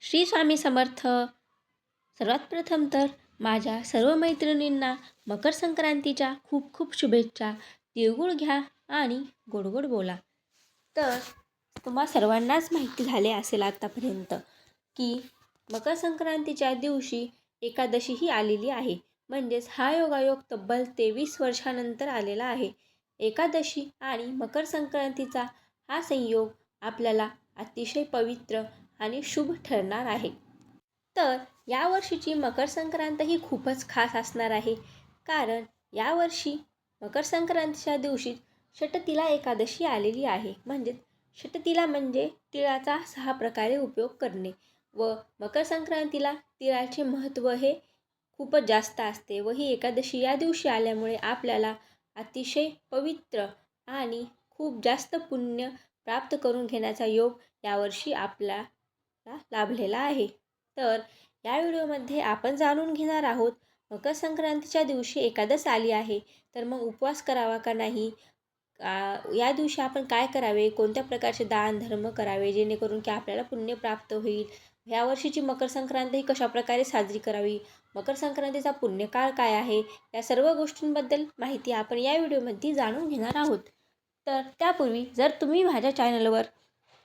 श्री स्वामी समर्थ. सर्वात प्रथम तर माझ्या सर्व मैत्रिणींना मकर संक्रांतीच्या खूप खूप शुभेच्छा. तिळगुळ घ्या आणि गोड गोड बोला. तर तुम्हा सर्वांनाच माहिती झाले असेल आतापर्यंत की मकर संक्रांतीच्या दिवशी एकादशीही आलेली आहे. म्हणजेच हा योगायोग तब्बल 23 वर्षानंतर आलेला आहे. एकादशी आणि मकर संक्रांतीचा हा संयोग आपल्याला अतिशय पवित्र आणि शुभ ठरणार आहे. तर यावर्षीची मकर संक्रांत ही खूपच खास असणार आहे. कारण यावर्षी मकर संक्रांतीच्या दिवशी षटतिला एकादशी आलेली आहे. म्हणजेच षटतिला म्हणजे तिळाचा 6 प्रकारे उपयोग करणे व मकर संक्रांतीला तिळाचे महत्त्व हे खूपच जास्त असते व ही एकादशी या दिवशी आल्यामुळे आपल्याला अतिशय पवित्र आणि खूप जास्त पुण्य प्राप्त करून घेण्याचा योग यावर्षी आपल्याला लाभलेला आहे. तर या व्हिडिओमध्ये आपण जाणून घेणार आहोत मकर संक्रांतीच्या दिवशी एकादश आली आहे तर मग उपवास करावा का नाही, या दिवशी आपण काय करावे, कोणत्या प्रकारचे दान धर्म करावे जेणेकरून की आपल्याला पुण्य प्राप्त होईल, यावर्षीची मकर संक्रांत ही कशाप्रकारे साजरी करावी, मकर संक्रांतीचा पुण्यकाळ काय आहे, या सर्व गोष्टींबद्दल माहिती आपण या व्हिडिओमध्ये जाणून घेणार आहोत. तर त्यापूर्वी जर तुम्ही माझ्या चॅनलवर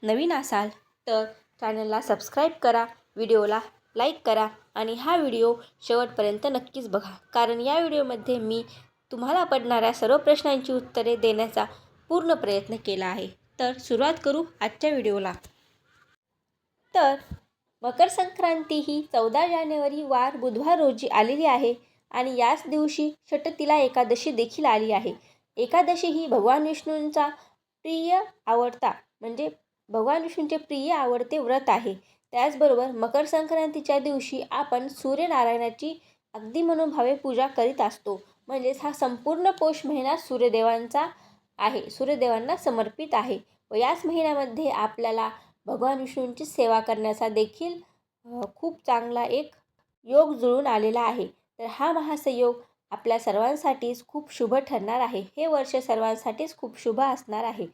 नवीन असाल तर चॅनलला सबस्क्राईब करा, व्हिडिओला लाईक करा आणि हा व्हिडिओ शेवटपर्यंत नक्कीच बघा. कारण या व्हिडिओमध्ये मी तुम्हाला पडणाऱ्या सर्व प्रश्नांची उत्तरे देण्याचा पूर्ण प्रयत्न केला आहे. तर सुरुवात करू आजच्या व्हिडिओला. तर मकर संक्रांती ही 14 जानेवारी वार बुधवार रोजी आलेली आहे आणि याच दिवशी षटतिला एकादशी देखील आली आहे. एकादशी ही भगवान विष्णूंचा प्रिय आवडता म्हणजे भगवान विष्णूंचे प्रिय आवडते व्रत आहे. त्याचबरोबर मकर संक्रांतीच्या दिवशी आपण सूर्यनारायणाची अगदी मनोभावे पूजा करीत असतो. म्हणजेच हा संपूर्ण पौष महिना सूर्यदेवांचा आहे, सूर्यदेवांना समर्पित आहे व याच महिन्यामध्ये आपल्याला भगवान विष्णूंची सेवा करण्याचा देखील खूप चांगला एक योग जुळून आलेला आहे. तर हा महासंयोग आपल्या सर्वांसाठीच खूप शुभ ठरणार आहे. हे वर्ष सर्वांसाठीच खूप शुभ असणार आहे.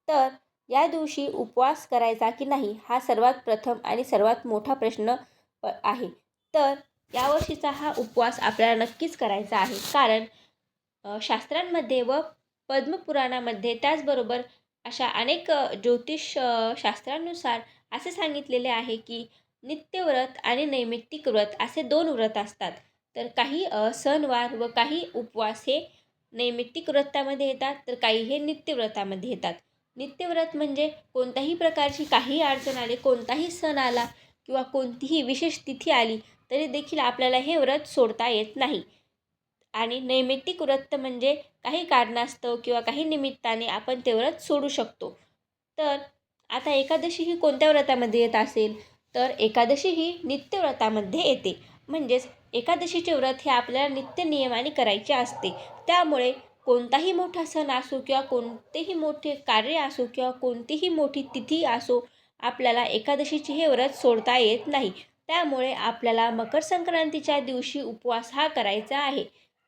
तर या दिवशी उपवास करायचा की नाही हा सर्वात प्रथम आणि सर्वात मोठा प्रश्न आहे. तर यावर्षीचा हा उपवास आपल्याला नक्कीच करायचा आहे. कारण शास्त्रांमध्ये व पद्मपुराणामध्ये त्याचबरोबर अशा अनेक ज्योतिष शास्त्रानुसार असे सांगितलेले आहे की नित्यव्रत आणि नैमित्तिक व्रत असे 2 व्रत असतात. तर काही सणवार व काही उपवास हे नैमित्तिक व्रतामध्ये येतात तर काही हे नित्यव्रतामध्ये येतात. नित्यव्रत म्हणजे कोणत्याही प्रकारची काही अडचण आली, कोणताही सण आला किंवा कोणतीही विशेष तिथी आली तरी देखील आपल्याला हे व्रत सोडता येत नाही. आणि नैमित्तिक व्रत म्हणजे काही कारणास्तव किंवा काही निमित्ताने आपण ते व्रत सोडू शकतो. तर आता एकादशी ही कोणत्या व्रतामध्ये येत असेल तर एकादशी ही नित्यव्रतामध्ये येते. म्हणजेच एकादशीचे व्रत हे आपल्याला नित्य नियमाने करायचे असते. त्यामुळे कोणताही मोठा सण असो किंवा कोणतेही मोठे कार्य असो किंवा कोणतीही मोठी तिथी असो आपल्याला एकादशीचे हे व्रत सोडता येत नाही. त्यामुळे आपल्याला मकर संक्रांतीच्या दिवशी उपवास हा करायचा आहे.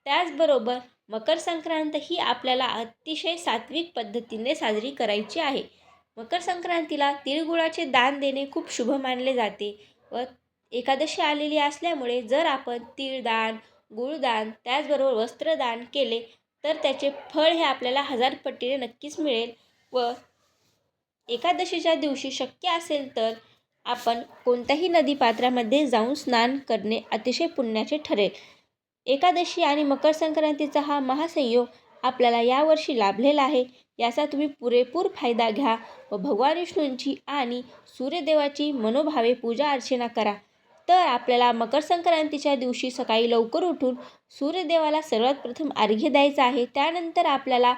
त्याचबरोबर मकर संक्रांत ही आपल्याला अतिशय सात्विक पद्धतीने साजरी करायची आहे. मकर संक्रांतीला तिळगुळाचे दान देणे खूप शुभ मानले जाते व एकादशी आलेली असल्यामुळे जर आपण तीळदान, गुळदान त्याचबरोबर वस्त्रदान केले तर त्याचे फळ हे आपल्याला 1000 पटीने नक्कीच मिळेल. व एकादशीच्या दिवशी शक्य असेल तर आपण कोणत्याही नदीपात्रामध्ये जाऊन स्नान करणे अतिशय पुण्याचे ठरेल. एकादशी आणि मकर संक्रांतीचा हा महासंयोग आपल्याला यावर्षी लाभलेला आहे. याचा तुम्ही पुरेपूर फायदा घ्या व भगवान विष्णूंची आणि सूर्यदेवाची मनोभावे पूजा अर्चना करा. तर आपल्याला मकर संक्रांतीच्या दिवशी सकाळी लवकर उठून सूर्यदेवाला सर्वात प्रथम अर्घ्य द्यायचा आहे. त्यानंतर आपल्याला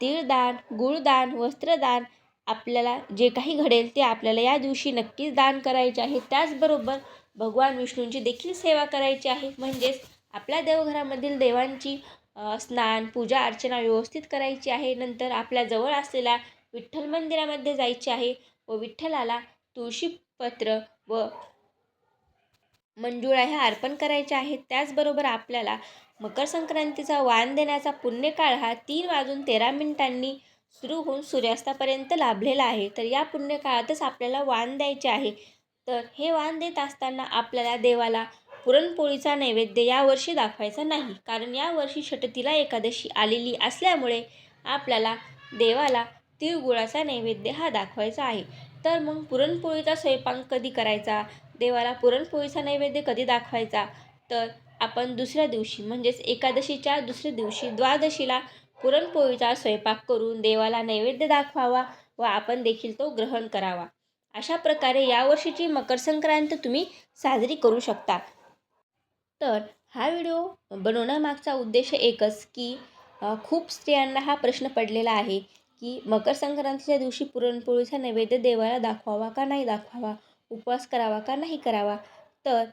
तीळदान, गुळदान, वस्त्रदान आपल्याला जे काही घडेल ते आपल्याला या दिवशी नक्कीच दान करायचे आहे. त्याचबरोबर भगवान विष्णूंची देखील सेवा करायची आहे. म्हणजेच आपल्या देवघरामधील देवांची स्नान पूजा अर्चना व्यवस्थित करायची आहे. नंतर आपल्या जवळ असलेल्या विठ्ठल मंदिरामध्ये जायचे आहे व विठ्ठलाला तुळशीपत्र व मंजुळा ह्या अर्पण करायच्या आहेत. त्याचबरोबर आपल्याला मकर संक्रांतीचा वाण देण्याचा पुण्यकाळ हा 3:13 सुरू होऊन सूर्यास्तापर्यंत लाभलेला आहे. तर या पुण्यकाळातच आपल्याला वाण द्यायचे आहे. तर हे वाण देत असताना आपल्याला देवाला पुरणपोळीचा नैवेद्य यावर्षी दाखवायचा नाही, कारण यावर्षी षटतिला एकादशी आलेली असल्यामुळे आपल्याला देवाला तिळगुळाचा नैवेद्य हा दाखवायचा आहे. तर मग पुरणपोळीचा स्वयंपाक कधी करायचा, देवाला पुरणपोळीचा नैवेद्य कधी दाखवायचा, तर आपण दुसऱ्या दिवशी म्हणजेच एकादशीच्या दुसऱ्या दिवशी द्वादशीला पुरणपोळीचा स्वयंपाक करून देवाला नैवेद्य दाखवावा व आपण देखील तो ग्रहण करावा. अशा प्रकारे यावर्षीची मकर संक्रांत तुम्ही साजरी करू शकता. तर हा व्हिडिओ बनवण्यामागचा उद्देश एकच की खूप स्त्रियांना हा प्रश्न पडलेला आहे की मकर संक्रांतीच्या दिवशी पुरणपोळीचा नैवेद्य देवाला दाखवावा का नाही दाखवावा, उपवास करावा का नाही करावा. तर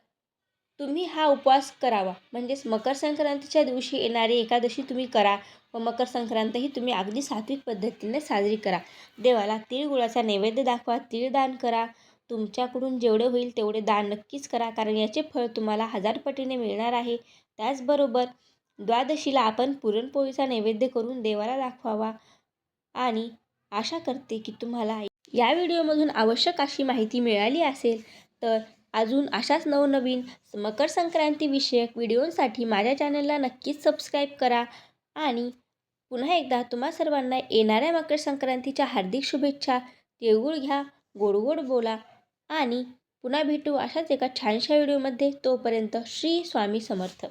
तुम्ही हा उपवास करावा, म्हणजेच मकर संक्रांतीच्या दिवशी येणारी एकादशी तुम्ही करा व मकर संक्रांत ही तुम्ही अगदी सात्विक पद्धतीने साजरी करा. देवाला तिळगुळाचा नैवेद्य दाखवा, तीळदान करा. तुमच्याकडून जेवढे होईल तेवढे दान नक्कीच करा, कारण याचे फळ तुम्हाला 1000 पटीने मिळणार आहे. त्याचबरोबर द्वादशीला आपण पुरणपोळीचा नैवेद्य करून देवाला दाखवावा. आणि आशा करते की तुम्हाला या व्हिडिओमधून आवश्यक अशी माहिती मिळाली असेल. तर अजून अशाच नवनवीन मकर संक्रांती विषयक व्हिडिओसाठी माझ्या चॅनलला नक्कीच सबस्क्राईब करा. आणि पुन्हा एकदा तुम्हा सर्वांना येणाऱ्या मकर संक्रांतीच्या हार्दिक शुभेच्छा. तिळगुळ घ्या, गोड गोड बोला आणि पुन्हा भेटू अशाच एका छानशा व्हिडिओमध्ये. तोपर्यंत श्री स्वामी समर्थ.